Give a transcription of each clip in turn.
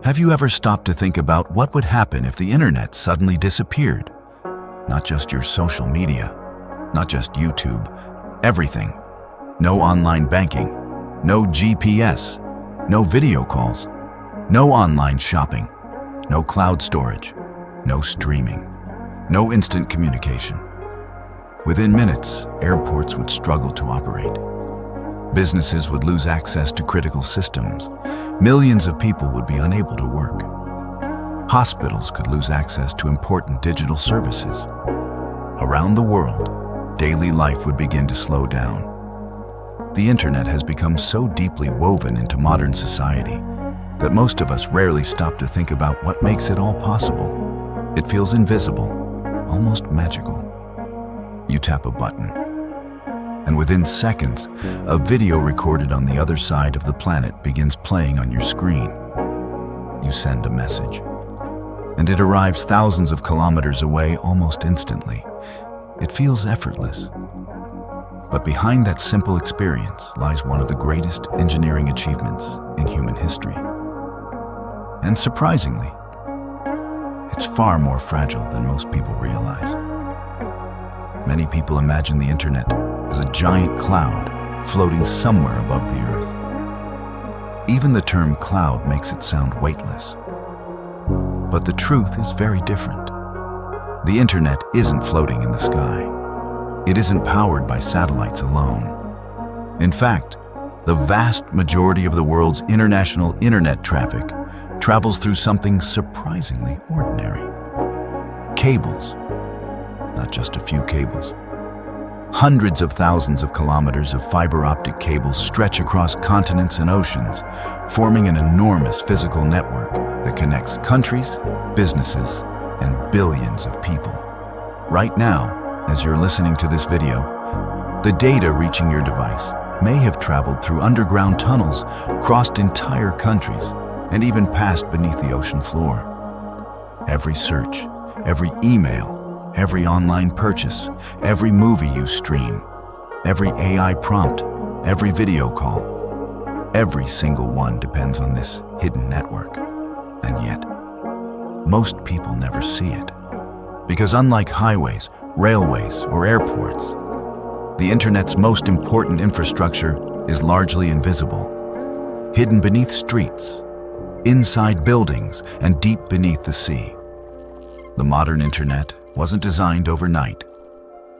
Have you ever stopped to think about what would happen if the internet suddenly disappeared? Not just your social media, not just YouTube, everything. No online banking, no GPS, no video calls, no online shopping, no cloud storage, no streaming, no instant communication. Within minutes, airports would struggle to operate. Businesses would lose access to critical systems. Millions of people would be unable to work. Hospitals could lose access to important digital services. Around the world, daily life would begin to slow down. The internet has become so deeply woven into modern society that most of us rarely stop to think about what makes it all possible. It feels invisible, almost magical. You tap a button, and within seconds, a video recorded on the other side of the planet begins playing on your screen. You send a message, and it arrives thousands of kilometers away almost instantly. It feels effortless. But behind that simple experience lies one of the greatest engineering achievements in human history. And surprisingly, it's far more fragile than most people realize. Many people imagine the internet as a giant cloud floating somewhere above the earth. Even the term cloud makes it sound weightless. But the truth is very different. The internet isn't floating in the sky. It isn't powered by satellites alone. In fact, the vast majority of the world's international internet traffic travels through something surprisingly ordinary. Cables. Not just a few cables. Hundreds of thousands of kilometers of fiber-optic cables stretch across continents and oceans, forming an enormous physical network that connects countries, businesses, and billions of people. Right now, as you're listening to this video, the data reaching your device may have traveled through underground tunnels, crossed entire countries, and even passed beneath the ocean floor. Every search, every email, every online purchase, every movie you stream, every AI prompt, every video call, every single one depends on this hidden network. And yet, most people never see it. Because unlike highways, railways, or airports, the internet's most important infrastructure is largely invisible, hidden beneath streets, inside buildings, and deep beneath the sea. The modern internet wasn't designed overnight.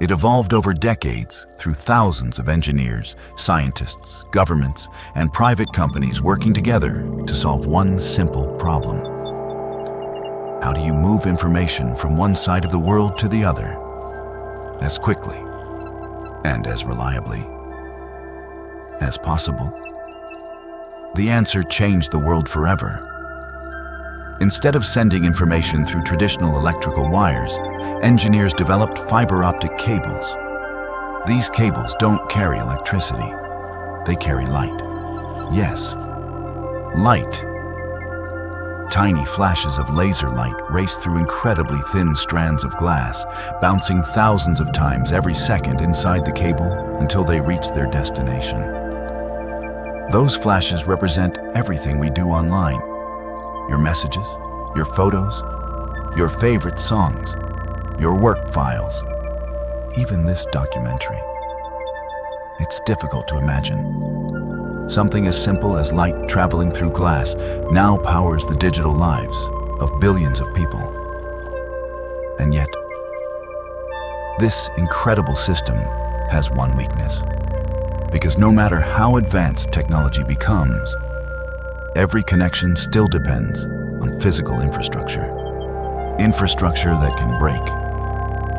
It evolved over decades through thousands of engineers, scientists, governments, and private companies working together to solve one simple problem. How do you move information from one side of the world to the other as quickly and as reliably as possible? The answer changed the world forever. Instead of sending information through traditional electrical wires, engineers developed fiber-optic cables. These cables don't carry electricity. They carry light. Yes, light. Tiny flashes of laser light race through incredibly thin strands of glass, bouncing thousands of times every second inside the cable until they reach their destination. Those flashes represent everything we do online. Your messages, your photos, your favorite songs, your work files, even this documentary. It's difficult to imagine. Something as simple as light traveling through glass now powers the digital lives of billions of people. And yet, this incredible system has one weakness. Because no matter how advanced technology becomes, every connection still depends on physical infrastructure. Infrastructure that can break.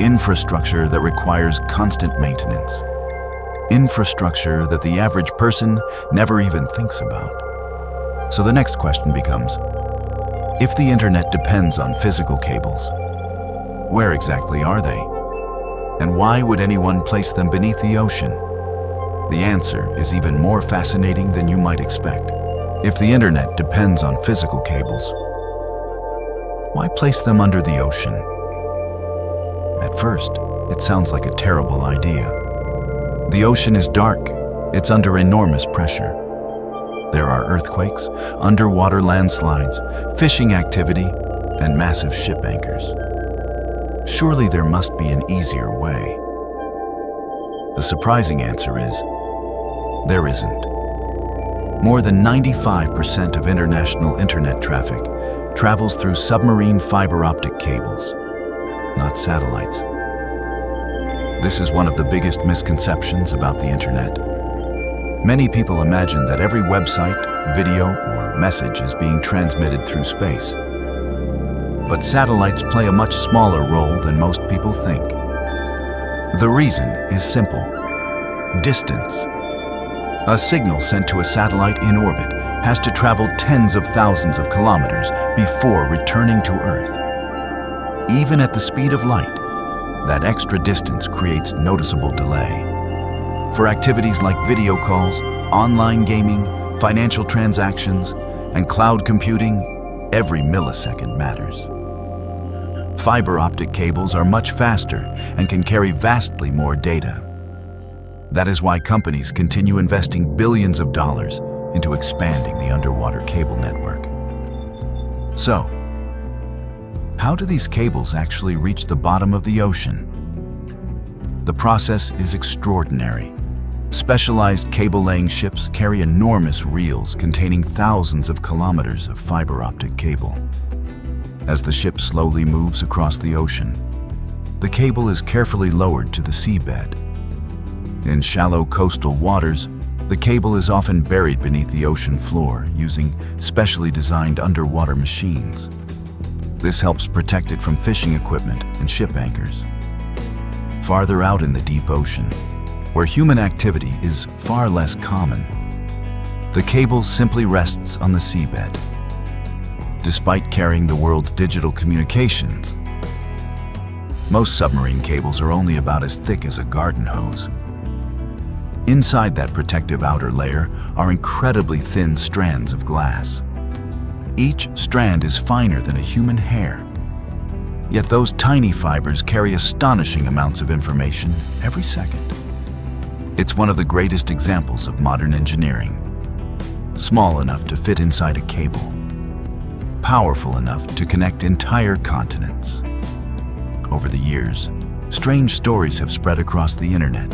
Infrastructure that requires constant maintenance. Infrastructure that the average person never even thinks about. So the next question becomes, if the internet depends on physical cables, where exactly are they? And why would anyone place them beneath the ocean? The answer is even more fascinating than you might expect. If the internet depends on physical cables, why place them under the ocean? At first, it sounds like a terrible idea. The ocean is dark. It's under enormous pressure. There are earthquakes, underwater landslides, fishing activity, and massive ship anchors. Surely there must be an easier way. The surprising answer is, there isn't. More than 95% of international internet traffic travels through submarine fiber-optic cables, not satellites. This is one of the biggest misconceptions about the internet. Many people imagine that every website, video, or message is being transmitted through space. But satellites play a much smaller role than most people think. The reason is simple: distance. A signal sent to a satellite in orbit has to travel tens of thousands of kilometers before returning to Earth. Even at the speed of light, that extra distance creates noticeable delay. For activities like video calls, online gaming, financial transactions, and cloud computing, every millisecond matters. Fiber optic cables are much faster and can carry vastly more data. That is why companies continue investing billions of dollars into expanding the underwater cable network. So, how do these cables actually reach the bottom of the ocean? The process is extraordinary. Specialized cable-laying ships carry enormous reels containing thousands of kilometers of fiber optic cable. As the ship slowly moves across the ocean, the cable is carefully lowered to the seabed. In shallow coastal waters, the cable is often buried beneath the ocean floor using specially designed underwater machines. This helps protect it from fishing equipment and ship anchors. Farther out in the deep ocean, where human activity is far less common, the cable simply rests on the seabed. Despite carrying the world's digital communications, most submarine cables are only about as thick as a garden hose. Inside that protective outer layer are incredibly thin strands of glass. Each strand is finer than a human hair. Yet those tiny fibers carry astonishing amounts of information every second. It's one of the greatest examples of modern engineering. Small enough to fit inside a cable. Powerful enough to connect entire continents. Over the years, strange stories have spread across the internet.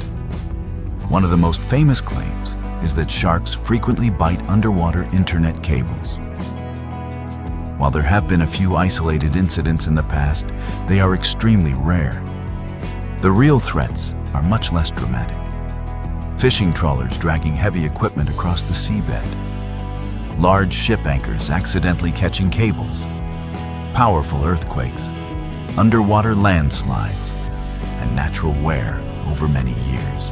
One of the most famous claims is that sharks frequently bite underwater internet cables. While there have been a few isolated incidents in the past, they are extremely rare. The real threats are much less dramatic. Fishing trawlers dragging heavy equipment across the seabed. Large ship anchors accidentally catching cables. Powerful earthquakes. Underwater landslides. And natural wear over many years.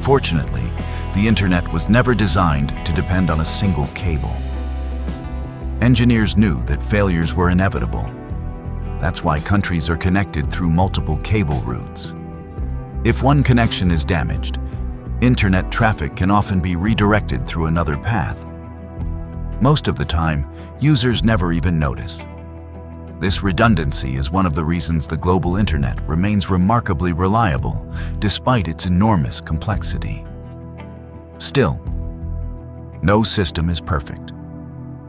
Fortunately, the internet was never designed to depend on a single cable. Engineers knew that failures were inevitable. That's why countries are connected through multiple cable routes. If one connection is damaged, internet traffic can often be redirected through another path. Most of the time, users never even notice. This redundancy is one of the reasons the global internet remains remarkably reliable, despite its enormous complexity. Still, no system is perfect.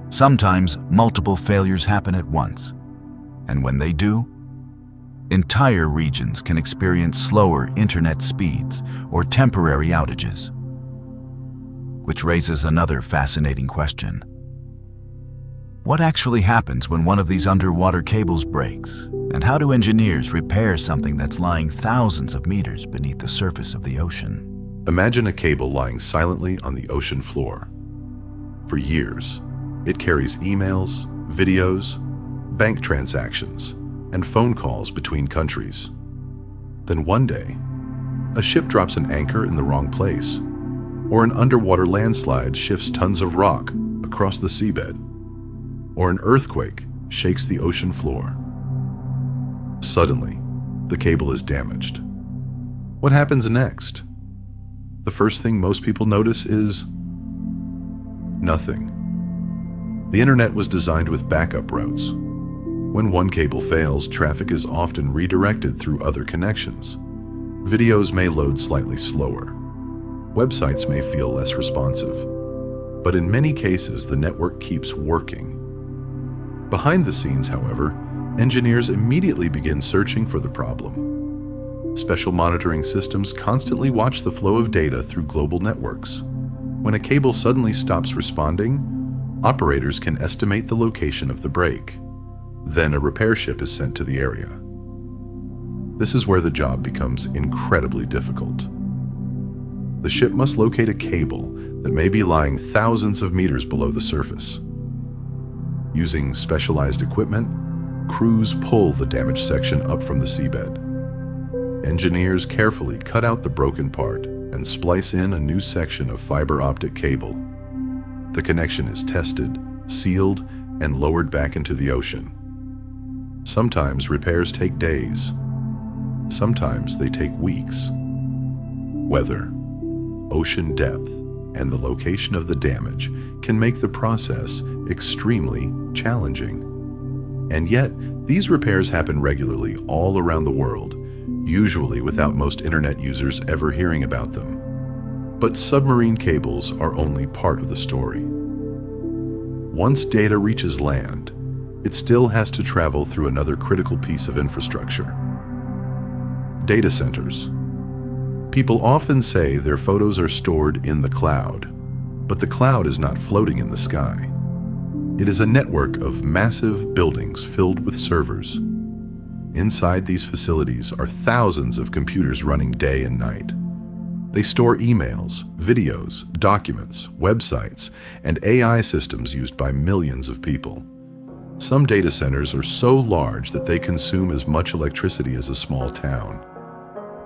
Sometimes multiple failures happen at once, and when they do, entire regions can experience slower internet speeds or temporary outages. Which raises another fascinating question. What actually happens when one of these underwater cables breaks? And how do engineers repair something that's lying thousands of meters beneath the surface of the ocean? Imagine a cable lying silently on the ocean floor. For years, it carries emails, videos, bank transactions, and phone calls between countries. Then one day, a ship drops an anchor in the wrong place, or an underwater landslide shifts tons of rock across the seabed, or an earthquake shakes the ocean floor. Suddenly, the cable is damaged. What happens next? The first thing most people notice is nothing. The internet was designed with backup routes. When one cable fails, traffic is often redirected through other connections. Videos may load slightly slower. Websites may feel less responsive. But in many cases, the network keeps working. Behind the scenes, however, engineers immediately begin searching for the problem. Special monitoring systems constantly watch the flow of data through global networks. When a cable suddenly stops responding, operators can estimate the location of the break. Then a repair ship is sent to the area. This is where the job becomes incredibly difficult. The ship must locate a cable that may be lying thousands of meters below the surface. Using specialized equipment, crews pull the damaged section up from the seabed. Engineers carefully cut out the broken part and splice in a new section of fiber-optic cable. The connection is tested, sealed, and lowered back into the ocean. Sometimes repairs take days. Sometimes they take weeks. Weather, ocean depth, and the location of the damage can make the process extremely challenging. And yet, these repairs happen regularly all around the world, usually without most internet users ever hearing about them. But submarine cables are only part of the story. Once data reaches land, it still has to travel through another critical piece of infrastructure: data centers. People often say their photos are stored in the cloud, but the cloud is not floating in the sky. It is a network of massive buildings filled with servers. Inside these facilities are thousands of computers running day and night. They store emails, videos, documents, websites, and AI systems used by millions of people. Some data centers are so large that they consume as much electricity as a small town.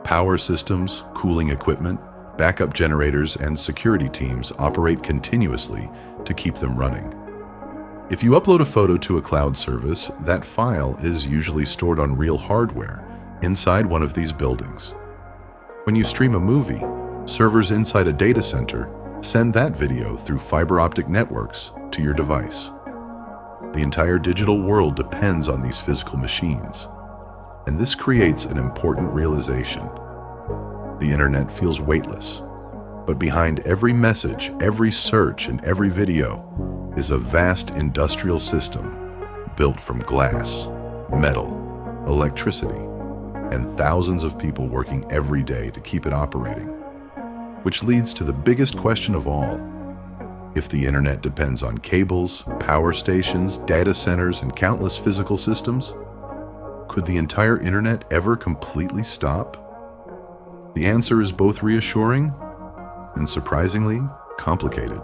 Power systems, cooling equipment, backup generators, and security teams operate continuously to keep them running. If you upload a photo to a cloud service, that file is usually stored on real hardware inside one of these buildings. When you stream a movie, servers inside a data center send that video through fiber optic networks to your device. The entire digital world depends on these physical machines. And this creates an important realization. The internet feels weightless, but behind every message, every search, and every video is a vast industrial system built from glass, metal, electricity, and thousands of people working every day to keep it operating. Which leads to the biggest question of all. If the internet depends on cables, power stations, data centers, and countless physical systems, could the entire internet ever completely stop? The answer is both reassuring and surprisingly complicated.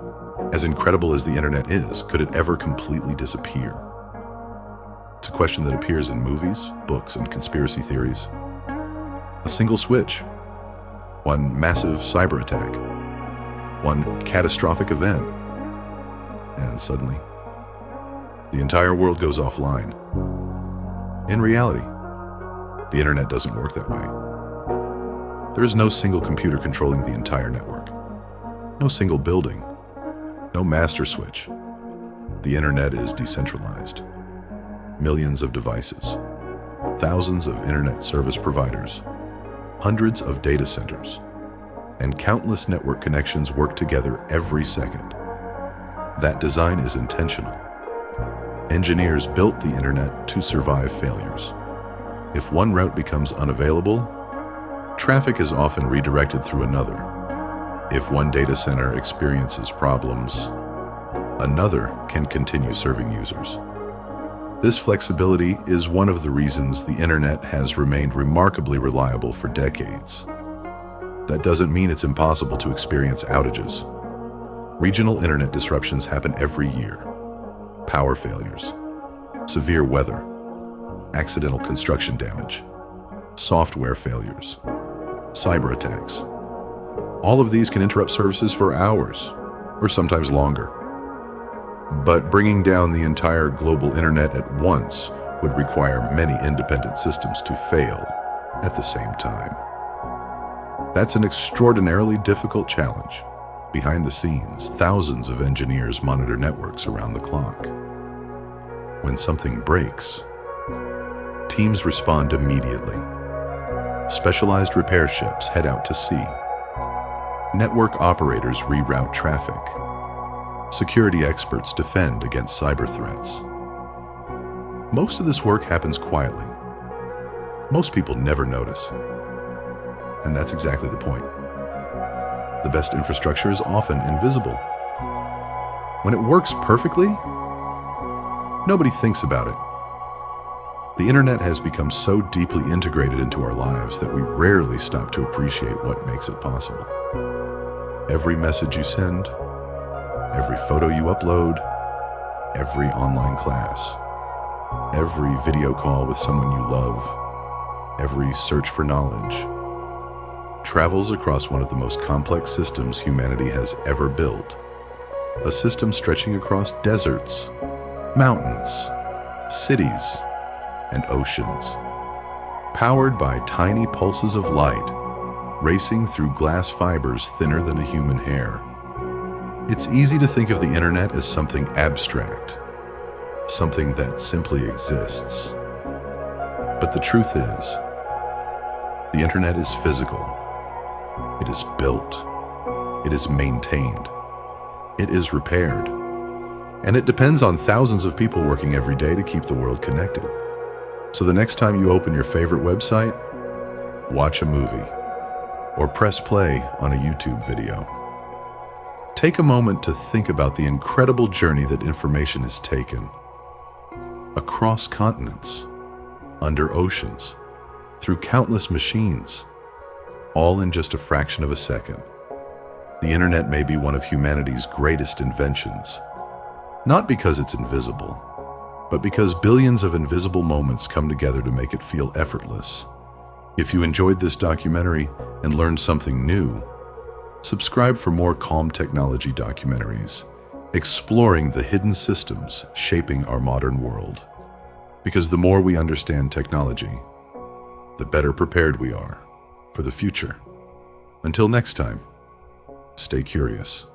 As incredible as the internet is, could it ever completely disappear? It's a question that appears in movies, books, and conspiracy theories. A single switch, one massive cyber attack, one catastrophic event, and suddenly, the entire world goes offline. In reality, the internet doesn't work that way. There is no single computer controlling the entire network, no single building, no master switch. The internet is decentralized. Millions of devices, thousands of internet service providers, hundreds of data centers, and countless network connections work together every second. That design is intentional. Engineers built the internet to survive failures. If one route becomes unavailable, traffic is often redirected through another. If one data center experiences problems, another can continue serving users. This flexibility is one of the reasons the internet has remained remarkably reliable for decades. That doesn't mean it's impossible to experience outages. Regional internet disruptions happen every year. Power failures, severe weather, accidental construction damage, software failures, cyber attacks. All of these can interrupt services for hours, or sometimes longer. But bringing down the entire global internet at once would require many independent systems to fail at the same time. That's an extraordinarily difficult challenge. Behind the scenes, thousands of engineers monitor networks around the clock. When something breaks, teams respond immediately. Specialized repair ships head out to sea. Network operators reroute traffic. Security experts defend against cyber threats. Most of this work happens quietly. Most people never notice. And that's exactly the point. The best infrastructure is often invisible. When it works perfectly, nobody thinks about it. The internet has become so deeply integrated into our lives that we rarely stop to appreciate what makes it possible. Every message you send, every photo you upload, every online class, every video call with someone you love, every search for knowledge, travels across one of the most complex systems humanity has ever built. A system stretching across deserts, mountains, cities, and oceans, powered by tiny pulses of light racing through glass fibers thinner than a human hair. It's easy to think of the internet as something abstract, something that simply exists. But the truth is, the internet is physical. It is built. It is maintained. It is repaired. And it depends on thousands of people working every day to keep the world connected. So the next time you open your favorite website, watch a movie, or press play on a YouTube video, take a moment to think about the incredible journey that information has taken across continents, under oceans, through countless machines, all in just a fraction of a second. The internet may be one of humanity's greatest inventions, not because it's invisible, but because billions of invisible moments come together to make it feel effortless. If you enjoyed this documentary and learned something new, subscribe for more calm technology documentaries, exploring the hidden systems shaping our modern world. Because the more we understand technology, the better prepared we are for the future. Until next time, stay curious.